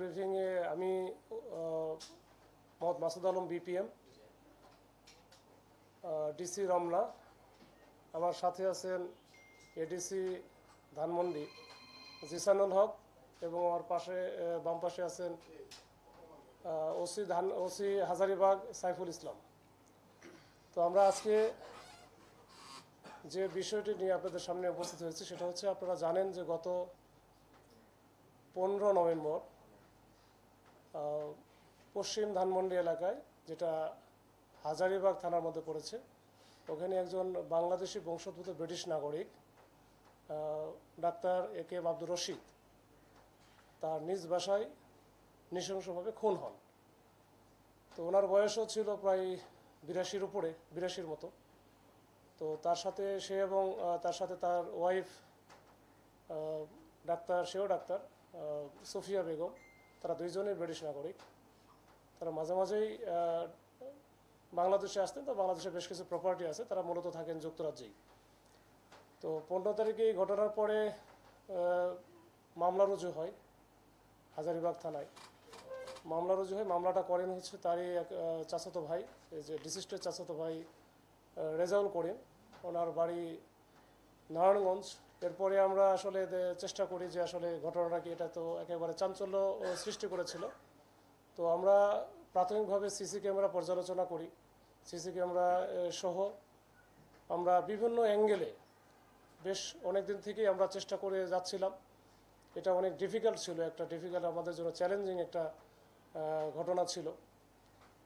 ব্রিফিংয়ে আমি Mohammad Masud Alam BPM, DC Ramna, আমার সাথে আছেন এডিসি ধানমন্ডি জিসানুল হক এবং আমার পাশে বাম পাশে আছেন ওসি হাজারিবাগ সাইফুল ইসলাম। তো আমরা আজকে যে বিষয়টি নিয়ে আপনাদের সামনে উপস্থিত হয়েছি সেটা হচ্ছে, আপনারা জানেন যে গত 15 নভেম্বর পশ্চিম ধানমন্ডি এলাকায়, যেটা হাজারিবাগ থানার মধ্যে পড়েছে, ওখানে একজন বাংলাদেশি বংশোদ্ভূত ব্রিটিশ নাগরিক ডাক্তার একেএম আব্দুর রশিদ তার নিজ বাসায় নৃশংসভাবে খুন হন। তো ওনার বয়সও ছিল প্রায় 82-র উপরে, 82-র মতো। তো তার সাথে সে এবং তার সাথে তার ওয়াইফ ডাক্তার, সেও ডাক্তার সুফিয়া বেগম, তারা দুইজনেই ব্রিটিশ নাগরিক। তারা মাঝে মাঝেই বাংলাদেশে আসতেন। তো বাংলাদেশে বেশ কিছু প্রপার্টি আছে, তারা মূলত থাকেন যুক্তরাজ্যেই। তো 15 তারিখে এই ঘটনার পরে মামলা রুজু হয় হাজারিবাগ থানায়। মামলা রুজু হয়, মামলাটা করেন হচ্ছে তারই এক চাচাতো ভাই, এই যে ডিসিস্টের চাচাতো ভাই রেজাউল করিম, ওনার বাড়ি নারায়ণগঞ্জ। এরপরে আমরা আসলে চেষ্টা করি যে আসলে ঘটনাটা কি, এটা তো একেবারে চাঞ্চল্য সৃষ্টি করেছিল। তো আমরা প্রাথমিকভাবে সিসি ক্যামেরা পর্যালোচনা করি। সিসি ক্যামেরা সহ আমরা বিভিন্ন অ্যাঙ্গেলে বেশ অনেক দিন থেকেই আমরা চেষ্টা করে যাচ্ছিলাম। এটা অনেক ডিফিকাল্ট ছিল, একটা ডিফিকাল্ট, আমাদের জন্য চ্যালেঞ্জিং একটা ঘটনা ছিল।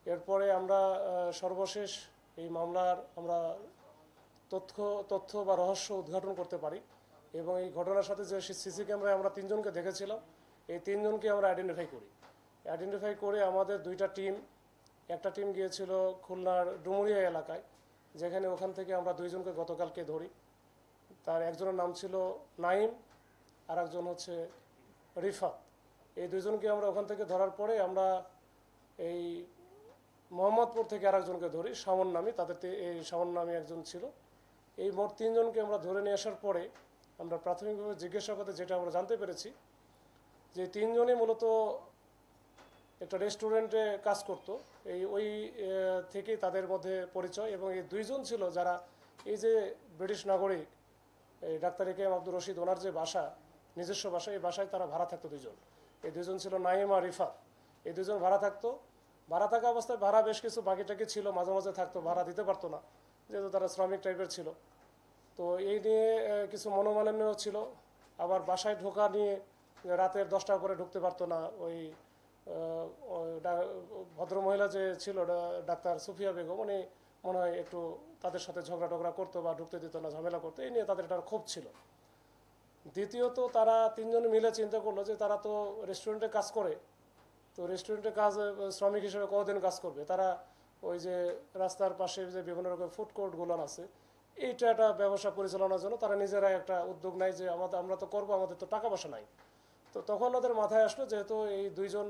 এরপরে আমরা সর্বশেষ এই মামলার আমরা তথ্য বা রহস্য উদ্ঘাটন করতে পারি এবং এই ঘটনার সাথে যে সিসি ক্যামেরায় আমরা 3 জনকে দেখেছিলাম, এই 3 জনকে আমরা আইডেন্টিফাই করে আমাদের 2টা টিম, একটা টিম গিয়েছিল খুলনার ডুমুরিয়া এলাকায়, যেখানে ওখান থেকে আমরা 2 জনকে গতকালকে ধরি। তার একজনের নাম ছিল নাইম, আর একজন হচ্ছে রিফাত। এই 2 জনকে আমরা ওখান থেকে ধরার পরে আমরা এই মোহাম্মদপুর থেকে আরেকজনকে ধরি, শামন নামী, তাদের এই শামন নামী একজন ছিল। এই মোট 3 জনকে আমরা ধরে নিয়ে আসার পরে আমরা প্রাথমিকভাবে জিজ্ঞাসাবাদে যেটা আমরা জানতে পেরেছি, যে 3 জনই মূলত একটা রেস্টুরেন্টে কাজ করত। ওই থেকেই তাদের মধ্যে পরিচয়, এবং এই 2 জন ছিল যারা এই যে ব্রিটিশ নাগরিক এই ডাক্তার একেএম আব্দুর রশিদ, ওনার যে বাসা, নিজস্ব বাসা, এই বাসায় তারা ভাড়া থাকতো 2 জন। এই 2 জন ছিল নাইম আর রিফাত। এই 2 জন ভাড়া থাকতো। ভাড়া থাকা অবস্থায় ভাড়া বেশ কিছু বাকিটাকি ছিল, মাঝে মাঝে থাকতো, ভাড়া দিতে পারতো না, যেহেতু তারা শ্রমিক টাইপের ছিল। তো এই নিয়ে কিছু মনোমালিন্য ছিল। আবার বাসায় ঢোকা নিয়ে রাতের 10টার পরে ঢুকতে পারতো না। ওই ভদ্রমহিলা যে ছিল ডাক্তার সুফিয়া বেগম, উনি মনে হয় একটু তাদের সাথে ঝগড়া করতো বা ঢুকতে দিত না, ঝামেলা করতো। এই নিয়ে তাদের একটা ক্ষোভ ছিল। দ্বিতীয়ত, তারা 3 জন মিলে চিন্তা করলো যে তারা তো রেস্টুরেন্টে কাজ করে, তো রেস্টুরেন্টে কাজ শ্রমিক হিসেবে কতদিন কাজ করবে। তারা ওই যে রাস্তার পাশে যে বিভিন্ন রকম ফুড কোর্টগুলো আছে, এইটা একটা ব্যবসা পরিচালনার জন্য তারা নিজেরাই একটা উদ্যোগ নেয় যে আমরা তো করবো, আমাদের তো টাকা পয়সা নাই। তো তখন ওদের মাথায় আসলো, যেহেতু এই 2 জন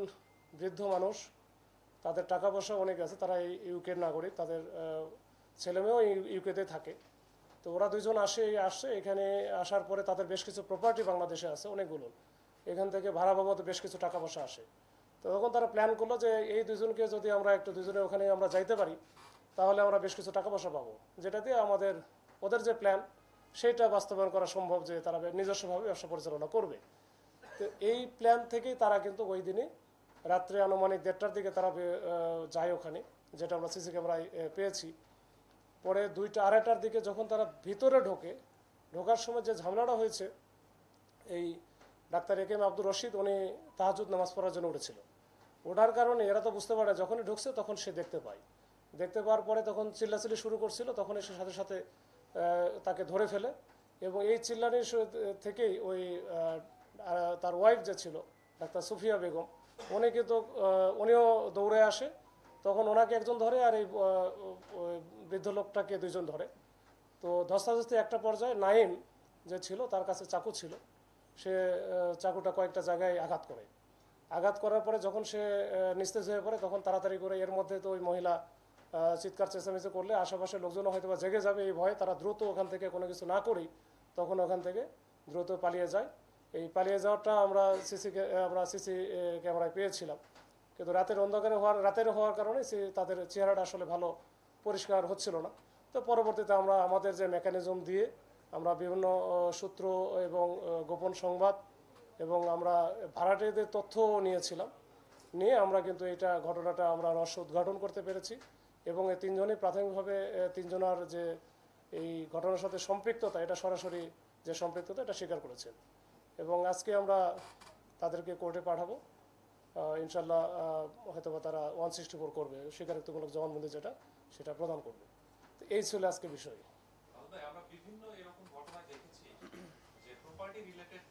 বৃদ্ধ মানুষ, তাদের টাকা পয়সা অনেক আছে, তারা এই ইউকের নাগরিক, তাদের ছেলেমেয়েও ইউকেতে থাকে। তো ওরা 2 জন আসছে এখানে। আসার পরে তাদের বেশ কিছু প্রপার্টি বাংলাদেশে আছে অনেকগুলো, এখান থেকে ভাড়া বাবদ বেশ কিছু টাকা পয়সা আসে। তো তখন তারা প্ল্যান করলো যে এই 2 জনকে যদি আমরা একটু 2 জনে ওখানে আমরা যাইতে পারি, তাহলে আমরা বেশ কিছু টাকা পয়সা পাবো, যেটা দিয়ে ওদের যে প্ল্যান সেইটা বাস্তবায়ন করা সম্ভব, যে তারা নিজস্বভাবে ব্যবসা পরিচালনা করবে। তো এই প্ল্যান থেকেই তারা কিন্তু ওই দিনই রাত্রে আনুমানিক 1:30টার দিকে তারা যায় ওখানে, যেটা আমরা সিসি ক্যামেরায় পেয়েছি। পরে 2টা-2:30টার দিকে যখন তারা ভিতরে ঢোকার সময় যে ঝামেলাটা হয়েছে, এই ডাক্তার একেএম আব্দুর রশিদ উনি তাহাজ্জুদ নামাজ পড়ার জন্য উঠেছিল। ওঠার কারণে এরা তো বুঝতে পারে, যখনই ঢুকছে তখন সে দেখতে পাওয়ার পরে তখন চিল্লাচিল্লি শুরু করছিল। তখন সে সাথে সাথে তাকে ধরে ফেলে, এবং এই চিল্লানির থেকেই ওই তার ওয়াইফ যে ছিল ডাক্তার সুফিয়া বেগম, উনিও দৌড়ে আসে। তখন ওনাকে একজন ধরে, আর এই বৃদ্ধ লোকটাকে 2 জন ধরে। তো ধস্তাধস্তি একটা পর্যায়ে নাইম যে ছিল, তার কাছে চাকু ছিল, সে চাকুটা কয়েকটা জায়গায় আঘাত করার পরে যখন সে নিস্তেজ হয়ে পড়ে, তখন তাড়াতাড়ি করে, এর মধ্যে তো ওই মহিলা চিৎকার চেঁচামেচি করলে আশেপাশের লোকজনও হয়তো বা জেগে যাবে এই ভয়ে, তারা দ্রুত ওখান থেকে কোনো কিছু না করেই তখন ওখান থেকে দ্রুত পালিয়ে যায়। এই পালিয়ে যাওয়াটা আমরা সিসি ক্যামেরায় পেয়েছিলাম, কিন্তু রাতের হওয়ার কারণে তাদের চেহারাটা আসলে ভালো পরিষ্কার হচ্ছিল না। তো পরবর্তীতে আমরা আমাদের যে মেকানিজম দিয়ে আমরা বিভিন্ন সূত্র এবং গোপন সংবাদ এবং আমরা ভাড়াটিয়াদের তথ্যও নিয়েছিলাম, নিয়ে আমরা কিন্তু ঘটনাটা আমরা রহস্য উদ্ঘাটন করতে পেরেছি। এবং এই তিনজনই প্রাথমিকভাবে তিনজনের যে এই ঘটনার সাথে সম্পৃক্ততা, এটা সরাসরি যে সম্পৃক্ততা এটা স্বীকার করেছেন। এবং আজকে আমরা তাদেরকে কোর্টে পাঠাবো, ইনশাল্লাহ। হয়তোবা তারা 164 করবে, স্বীকারোক্তিমূলক জবানবন্দি যেটা সেটা প্রদান করবে। তো এই ছিল আজকে বিষয়। আমরা বিভিন্ন এরকম ঘটনা দেখেছি যে প্রপার্টি রিলেটেড